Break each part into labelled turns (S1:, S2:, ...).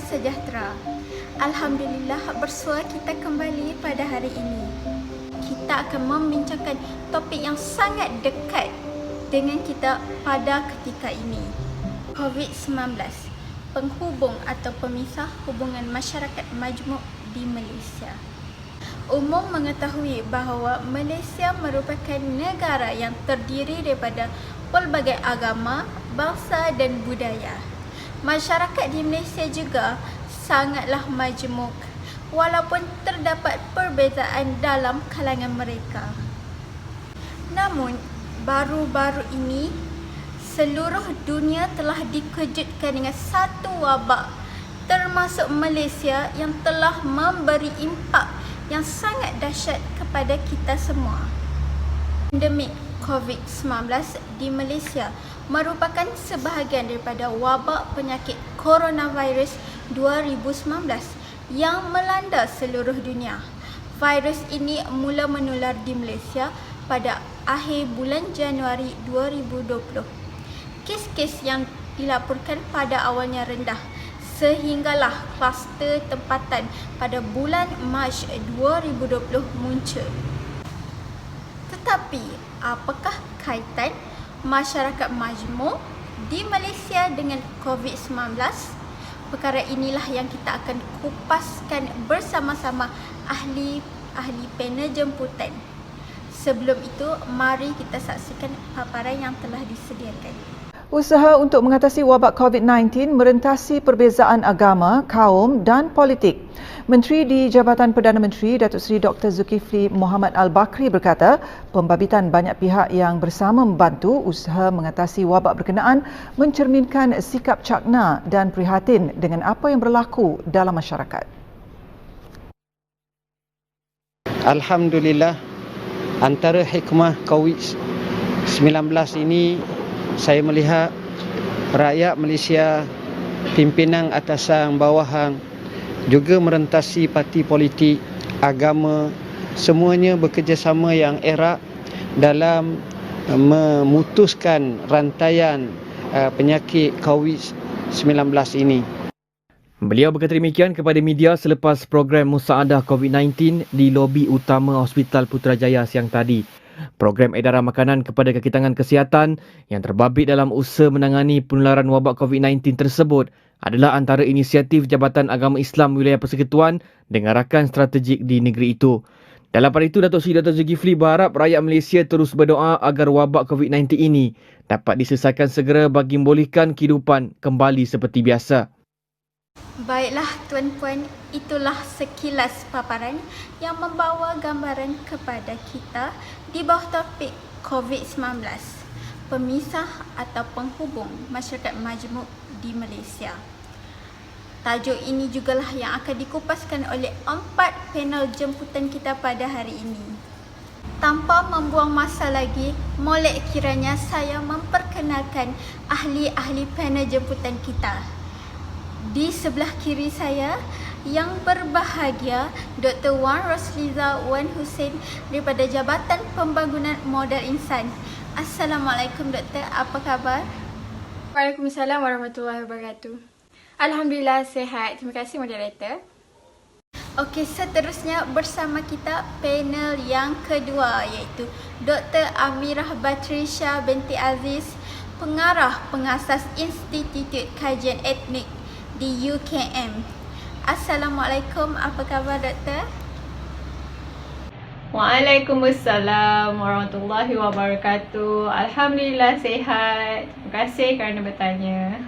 S1: sejahtera. Alhamdulillah, bersua kita kembali pada hari ini. Kita akan membincangkan topik yang sangat dekat dengan kita pada ketika ini. COVID-19, penghubung atau pemisah hubungan masyarakat majmuk di Malaysia. Umum mengetahui bahawa Malaysia merupakan negara yang terdiri daripada pelbagai agama, bangsa dan budaya. Masyarakat di Malaysia juga sangatlah majmuk, walaupun terdapat perbezaan dalam kalangan mereka. Namun, baru-baru ini, seluruh dunia telah dikejutkan dengan satu wabak, termasuk Malaysia yang telah memberi impak yang sangat dahsyat kepada kita semua. Pandemik COVID-19 di Malaysia merupakan sebahagian daripada wabak penyakit coronavirus 2019 yang melanda seluruh dunia. Virus ini mula menular di Malaysia pada akhir bulan Januari 2020. Kes-kes yang dilaporkan pada awalnya rendah, sehinggalah kluster tempatan pada bulan Mac 2020 muncul. Tetapi, apakah kaitan masyarakat majmuk di Malaysia dengan COVID-19? Perkara inilah yang kita akan kupaskan bersama-sama ahli panel jemputan. Sebelum itu, mari kita saksikan paparan yang telah disediakan.
S2: Usaha untuk mengatasi wabak COVID-19 merentasi perbezaan agama, kaum dan politik. Menteri di Jabatan Perdana Menteri Datuk Seri Dr. Zulkifli Mohamed Al-Bakri berkata, pembabitan banyak pihak yang bersama membantu usaha mengatasi wabak berkenaan mencerminkan sikap cakna dan prihatin dengan apa yang berlaku dalam masyarakat.
S3: Alhamdulillah, antara hikmah COVID-19 ini, saya melihat rakyat Malaysia, pimpinan atasan bawahan juga merentasi parti politik, agama, semuanya bekerjasama yang erat dalam memutuskan rantaian penyakit COVID-19 ini.
S4: Beliau berkata demikian kepada media selepas program musaadah COVID-19 di lobi utama Hospital Putrajaya siang tadi. Program edaran makanan kepada kekitangan kesihatan yang terbabit dalam usaha menangani penularan wabak COVID-19 tersebut adalah antara inisiatif Jabatan Agama Islam Wilayah Persekutuan dengan rakan strategik di negeri itu. Dalam pada itu, Datuk Seri Dr. Zulkifli berharap rakyat Malaysia terus berdoa agar wabak COVID-19 ini dapat diselesaikan segera bagi membolehkan kehidupan kembali seperti biasa.
S1: Baiklah tuan-puan, itulah sekilas paparan yang membawa gambaran kepada kita di bawah topik COVID-19, pemisah atau penghubung masyarakat majmuk di Malaysia. Tajuk ini jugalah yang akan dikupaskan oleh 4 panel jemputan kita pada hari ini. Tanpa membuang masa lagi, molek kiranya saya memperkenalkan ahli-ahli panel jemputan kita. Di sebelah kiri saya, yang berbahagia Dr. Wan Rosliza Wan Hussein daripada Jabatan Pembangunan Modal Insan. Assalamualaikum Doktor, apa khabar?
S5: Waalaikumsalam warahmatullahi wabarakatuh. Alhamdulillah sihat. Terima kasih moderator.
S1: Okey, seterusnya bersama kita panel yang kedua iaitu Dr. Amirah Batrisha binti Aziz, Pengarah Pengasas Institut Kajian Etnik di UKM. Assalamualaikum, apa khabar Doktor?
S5: Waalaikumsalam warahmatullahi wabarakatuh. Alhamdulillah sihat. Terima kasih kerana bertanya.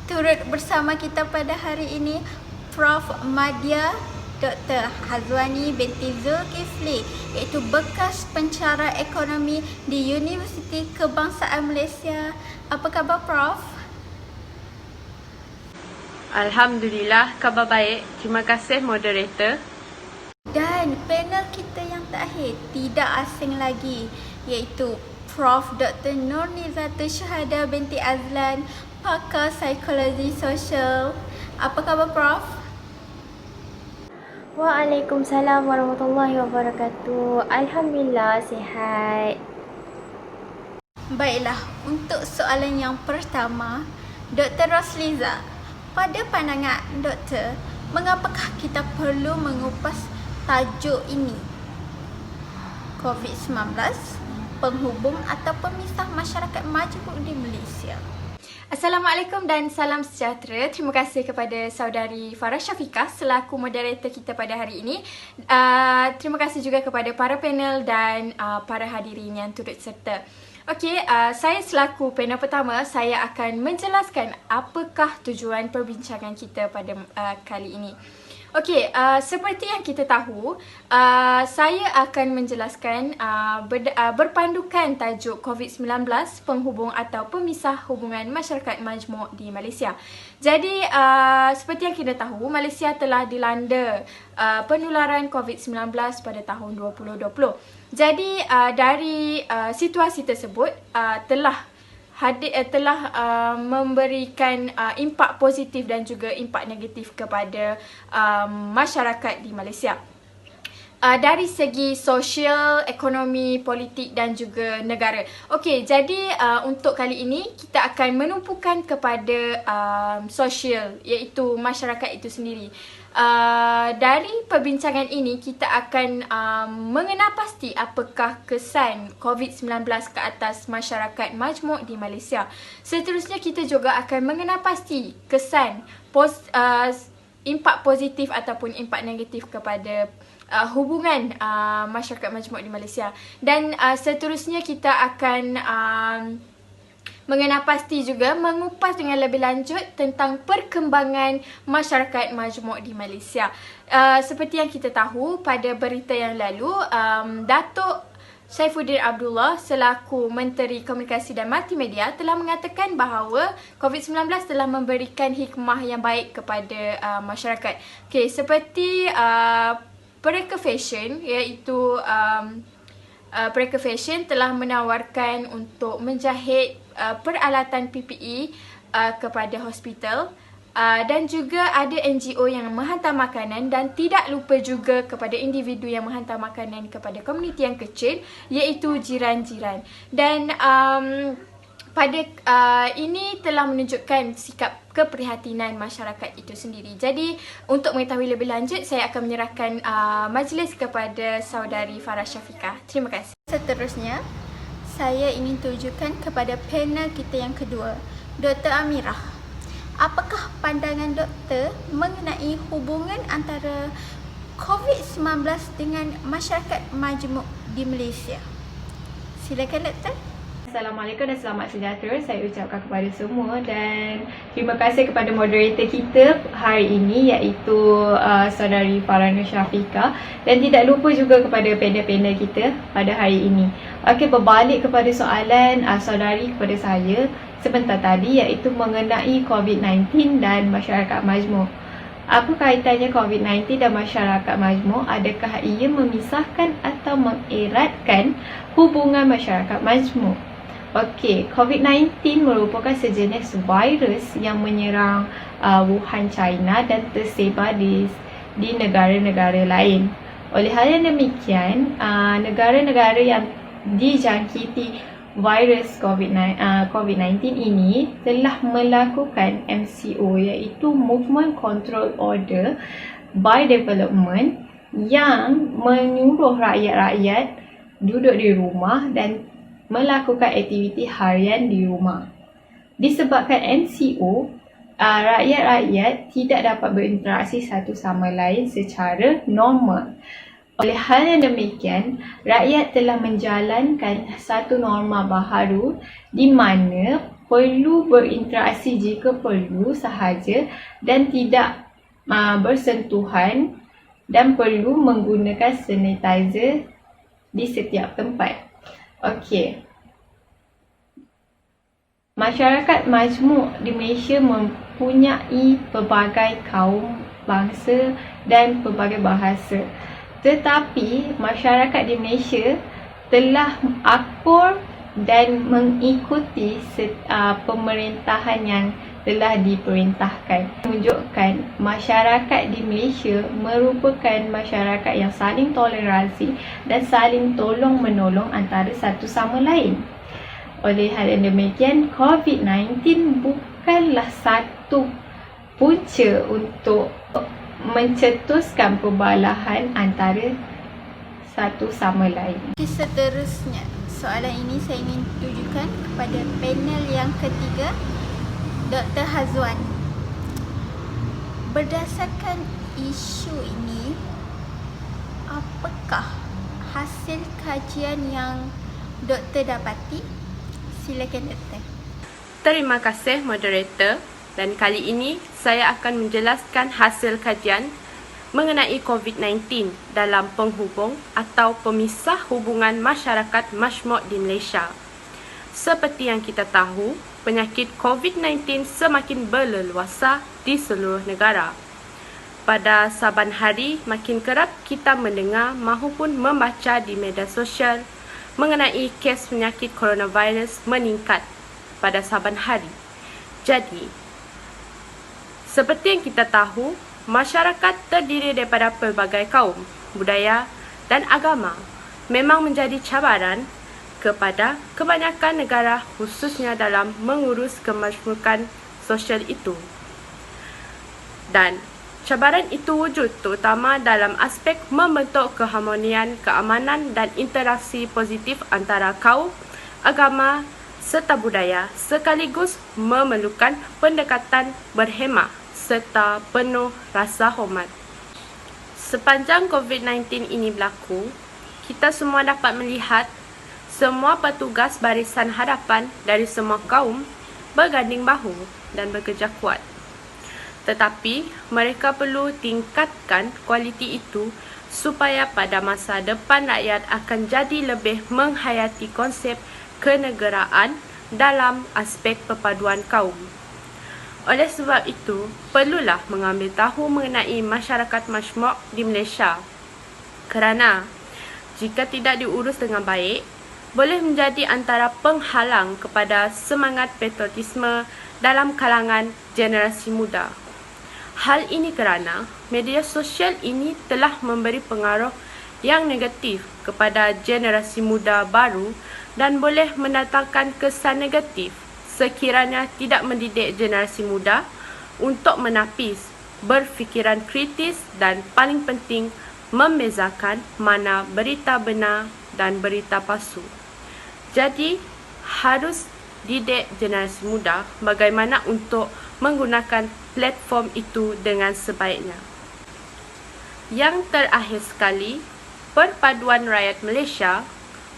S1: Turut bersama kita pada hari ini Prof. Madya Dr. Hazwani binti Zulkifli, iaitu bekas pencara ekonomi di Universiti Kebangsaan Malaysia. Apa khabar Prof?
S6: Alhamdulillah, khabar baik. Terima kasih moderator.
S1: Dan panel kita yang terakhir tidak asing lagi, iaitu Prof. Dr. Nurnizatul Syahada binti Azlan, pakar psikologi sosial. Apa khabar Prof?
S7: Waalaikumsalam warahmatullahi wabarakatuh. Alhamdulillah sihat.
S1: Baiklah, untuk soalan yang pertama, Dr. Rosliza, pada pandangan doktor, mengapakah kita perlu mengupas tajuk ini? COVID-19, penghubung atau pemisah masyarakat majmuk di Malaysia.
S5: Assalamualaikum dan salam sejahtera. Terima kasih kepada saudari Farah Syafiqah selaku moderator kita pada hari ini. Terima kasih juga kepada para panel dan para hadirin yang turut serta. Okey, saya selaku panel pertama, saya akan menjelaskan apakah tujuan perbincangan kita pada kali ini. Okey, seperti yang kita tahu, saya akan menjelaskan berpandukan tajuk COVID-19, penghubung atau pemisah hubungan masyarakat majmuk di Malaysia. Jadi, seperti yang kita tahu, Malaysia telah dilanda penularan COVID-19 pada tahun 2020. Jadi, dari situasi tersebut telah memberikan impak positif dan juga impak negatif kepada masyarakat di Malaysia. Dari segi sosial, ekonomi, politik dan juga negara. Okey, jadi untuk kali ini kita akan menumpukan kepada sosial, iaitu masyarakat itu sendiri. Dari perbincangan ini kita akan mengenal pasti apakah kesan COVID-19 ke atas masyarakat majmuk di Malaysia. Seterusnya kita juga akan mengenal pasti kesan impak positif ataupun impak negatif kepada hubungan masyarakat majmuk di Malaysia. Dan seterusnya kita akan mengenal pasti juga mengupas dengan lebih lanjut tentang perkembangan masyarakat majmuk di Malaysia. Seperti yang kita tahu pada berita yang lalu, Datuk Saifuddin Abdullah selaku Menteri Komunikasi dan Multimedia telah mengatakan bahawa COVID-19 telah memberikan hikmah yang baik kepada masyarakat. Okey, seperti Pereka Fashion, iaitu Pereka Fashion telah menawarkan untuk menjahit peralatan PPE kepada hospital, dan juga ada NGO yang menghantar makanan, dan tidak lupa juga kepada individu yang menghantar makanan kepada komuniti yang kecil, iaitu jiran-jiran. Dan pada ini telah menunjukkan sikap keprihatinan masyarakat itu sendiri. Jadi untuk mengetahui lebih lanjut, saya akan menyerahkan majlis kepada saudari Farah Syafiqah. Terima kasih.
S1: Seterusnya, saya ingin tunjukkan kepada panel kita yang kedua, Dr. Amirah. Apakah pandangan doktor mengenai hubungan antara COVID-19 dengan masyarakat majmuk di Malaysia? Silakan doktor.
S5: Assalamualaikum dan selamat sejahtera saya ucapkan kepada semua, dan terima kasih kepada moderator kita hari ini, iaitu saudari Farah Syafiqah, dan tidak lupa juga kepada panel-panel kita pada hari ini. Okey, berbalik kepada soalan saudari kepada saya sebentar tadi, iaitu mengenai COVID-19 dan masyarakat majmuk. Apa kaitannya COVID-19 dan masyarakat majmuk? Adakah ia memisahkan atau mengeratkan hubungan masyarakat majmuk? Okey, COVID-19 merupakan sejenis virus yang menyerang Wuhan, China dan tersebar di negara-negara lain. Oleh hal yang demikian, negara-negara yang dijangkiti virus COVID-19 ini telah melakukan MCO, iaitu Movement Control Order by Development, yang menyuruh rakyat-rakyat duduk di rumah dan melakukan aktiviti harian di rumah. Disebabkan MCO, rakyat-rakyat tidak dapat berinteraksi satu sama lain secara normal. Oleh hal yang demikian, rakyat telah menjalankan satu norma baharu di mana perlu berinteraksi jika perlu sahaja dan tidak bersentuhan, dan perlu menggunakan sanitizer di setiap tempat. Okey. Masyarakat majmuk di Malaysia mempunyai pelbagai kaum, bangsa dan pelbagai bahasa. Tetapi masyarakat di Malaysia telah akur dan mengikuti pemerintahan yang telah diperintahkan. Menunjukkan masyarakat di Malaysia merupakan masyarakat yang saling toleransi dan saling tolong menolong antara satu sama lain. Oleh hal yang demikian, COVID-19 bukanlah satu punca untuk mencetuskan perbalahan antara satu sama lain.
S1: Seterusnya, soalan ini saya ingin tujukan kepada panel yang ketiga, Dr. Hazwan. Berdasarkan isu ini, apakah hasil kajian yang doktor dapati? Silakan doktor.
S6: Terima kasih moderator, dan kali ini saya akan menjelaskan hasil kajian mengenai COVID-19 dalam penghubung atau pemisah hubungan masyarakat majmuk di Malaysia. Seperti yang kita tahu, penyakit COVID-19 semakin berleluasa di seluruh negara. Pada saban hari, makin kerap kita mendengar maupun membaca di media sosial mengenai kes penyakit coronavirus meningkat pada saban hari. Jadi, seperti yang kita tahu, masyarakat terdiri daripada pelbagai kaum, budaya dan agama memang menjadi cabaran kepada kebanyakan negara, khususnya dalam mengurus kemajmukan sosial itu. Dan cabaran itu wujud terutama dalam aspek membentuk keharmonian, keamanan dan interaksi positif antara kaum, agama serta budaya, sekaligus memerlukan pendekatan berhemah serta penuh rasa hormat. Sepanjang COVID-19 ini berlaku, kita semua dapat melihat semua petugas barisan hadapan dari semua kaum berganding bahu dan bekerja kuat. Tetapi, mereka perlu tingkatkan kualiti itu supaya pada masa depan rakyat akan jadi lebih menghayati konsep kenegaraan dalam aspek perpaduan kaum. Oleh sebab itu, perlulah mengambil tahu mengenai masyarakat majmuk di Malaysia. Kerana, jika tidak diurus dengan baik, boleh menjadi antara penghalang kepada semangat patriotisme dalam kalangan generasi muda. Hal ini kerana media sosial ini telah memberi pengaruh yang negatif kepada generasi muda baru dan boleh mendatangkan kesan negatif sekiranya tidak mendidik generasi muda untuk menapis, berfikiran kritis dan paling penting membezakan mana berita benar dan berita palsu. Jadi, harus didik generasi muda bagaimana untuk menggunakan platform itu dengan sebaiknya. Yang terakhir sekali, perpaduan rakyat Malaysia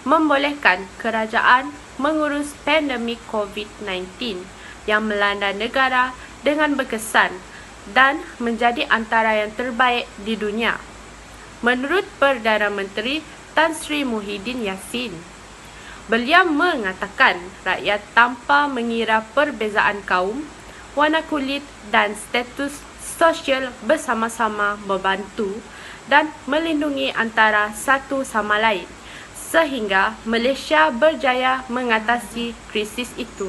S6: membolehkan kerajaan mengurus pandemik COVID-19 yang melanda negara dengan berkesan dan menjadi antara yang terbaik di dunia. Menurut Perdana Menteri Tan Sri Muhyiddin Yassin, beliau mengatakan rakyat tanpa mengira perbezaan kaum, warna kulit dan status sosial bersama-sama membantu dan melindungi antara satu sama lain sehingga Malaysia berjaya mengatasi krisis itu.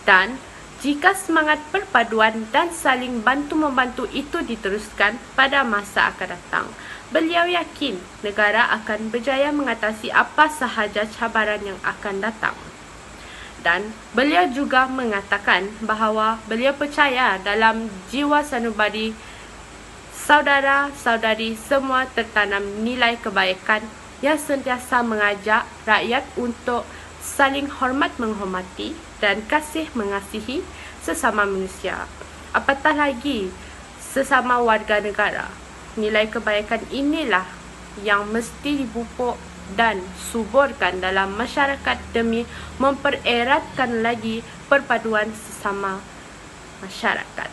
S6: Dan jika semangat perpaduan dan saling bantu-membantu itu diteruskan pada masa akan datang, beliau yakin negara akan berjaya mengatasi apa sahaja cabaran yang akan datang. Dan beliau juga mengatakan bahawa beliau percaya dalam jiwa sanubari saudara-saudari semua tertanam nilai kebaikan yang sentiasa mengajak rakyat untuk saling hormat menghormati dan kasih mengasihi sesama manusia. Apatah lagi sesama warga negara. Nilai kebaikan inilah yang mesti dipupuk dan suburkan dalam masyarakat demi mempereratkan lagi perpaduan sesama masyarakat.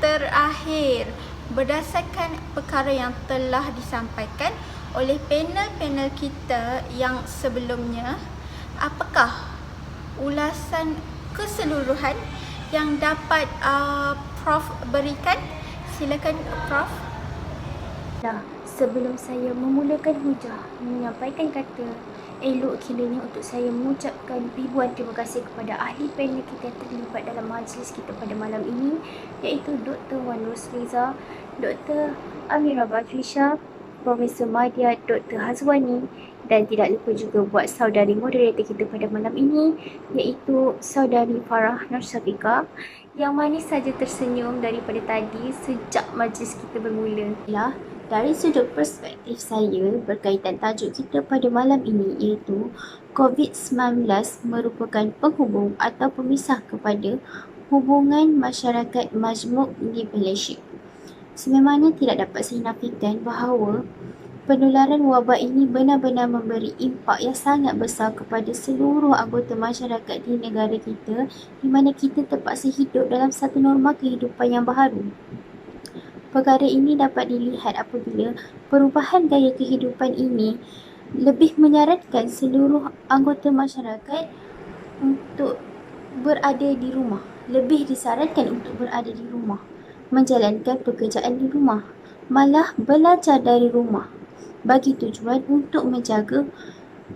S1: Terakhir, berdasarkan perkara yang telah disampaikan oleh panel-panel kita yang sebelumnya, apakah ulasan keseluruhan yang dapat Prof berikan? Silakan Prof.
S7: Nah, sebelum saya memulakan hujah menyampaikan kata elok kiranya untuk saya mengucapkan ribuan terima kasih kepada ahli panel kita yang terlibat dalam majlis kita pada malam ini, iaitu Dr. Wan Rosliza, Dr. Amira Batrisha, Profesor Madiat, Dr. Hazwani, dan tidak lupa juga buat saudari moderator kita pada malam ini, iaitu saudari Farah Nur Syafiqah, Yang manis saja tersenyum daripada tadi sejak majlis kita bermula. Dari sudut perspektif saya berkaitan tajuk kita pada malam ini iaitu COVID-19 merupakan penghubung atau pemisah kepada hubungan masyarakat majmuk di Malaysia. Sememangnya tidak dapat saya nafikan bahawa penularan wabak ini benar-benar memberi impak yang sangat besar kepada seluruh anggota masyarakat di negara kita, di mana kita terpaksa hidup dalam satu norma kehidupan yang baharu. Perkara ini dapat dilihat apabila perubahan gaya kehidupan ini lebih menyarankan seluruh anggota masyarakat untuk berada di rumah. Lebih disarankan untuk berada di rumah, menjalankan pekerjaan di rumah, malah belajar dari rumah, bagi tujuan untuk menjaga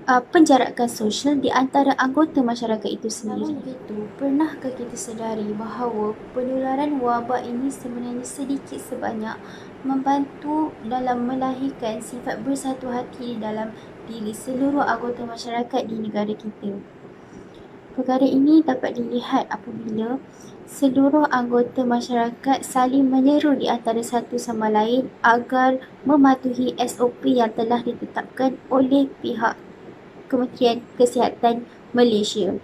S7: penjarakan sosial di antara anggota masyarakat itu sendiri. Namun begitu, pernahkah kita sedari bahawa penularan wabak ini sebenarnya sedikit sebanyak membantu dalam melahirkan sifat bersatu hati dalam diri seluruh anggota masyarakat di negara kita. Perkara ini dapat dilihat apabila seluruh anggota masyarakat saling menyeru di antara satu sama lain agar mematuhi SOP yang telah ditetapkan oleh pihak Kementerian Kesihatan Malaysia.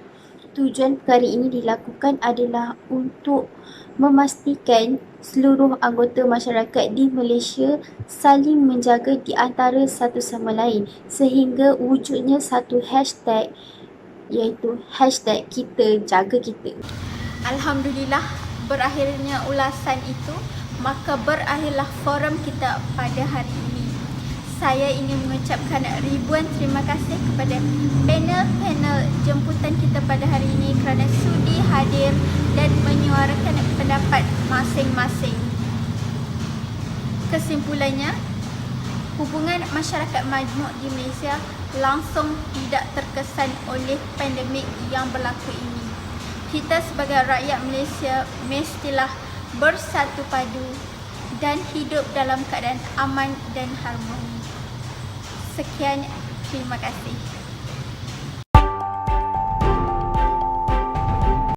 S7: Tujuan perkara ini dilakukan adalah untuk memastikan seluruh anggota masyarakat di Malaysia saling menjaga di antara satu sama lain sehingga wujudnya satu hashtag iaitu hashtag kita jaga kita.
S1: Alhamdulillah, berakhirnya ulasan itu, maka berakhirlah forum kita pada hari ini. Saya ingin mengucapkan ribuan terima kasih kepada panel-panel jemputan kita pada hari ini kerana sudi hadir dan menyuarakan pendapat masing-masing. Kesimpulannya, hubungan masyarakat majmuk di Malaysia langsung tidak terkesan oleh pandemik yang berlaku ini. Kita sebagai rakyat Malaysia mestilah bersatu padu dan hidup dalam keadaan aman dan harmoni. Sekian, terima kasih.